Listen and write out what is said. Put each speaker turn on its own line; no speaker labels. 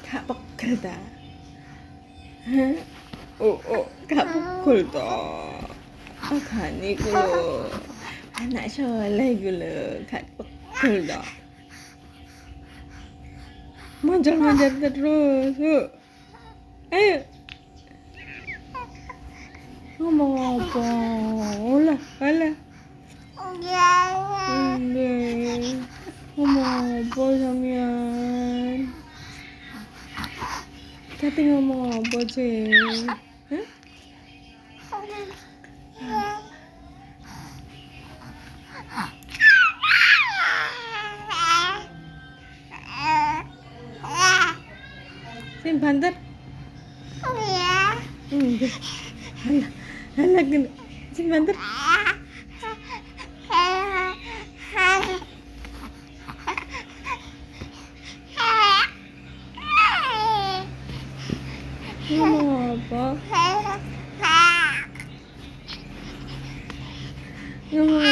Kak pegel ta? Hah? Oh, kak pukul ta? Agane iku lho. Anak soleh iku lho, gak pegel ta? Manjal-manjal terus, yuk. Ayo. Ngomong apa? Olah, alah. Enggak. Ngomong apa sampean? Kate ngomong apa sih? Hah? Sing banter. Enggak. Alah gini. Sing banter. Ngomong apa? Ngomong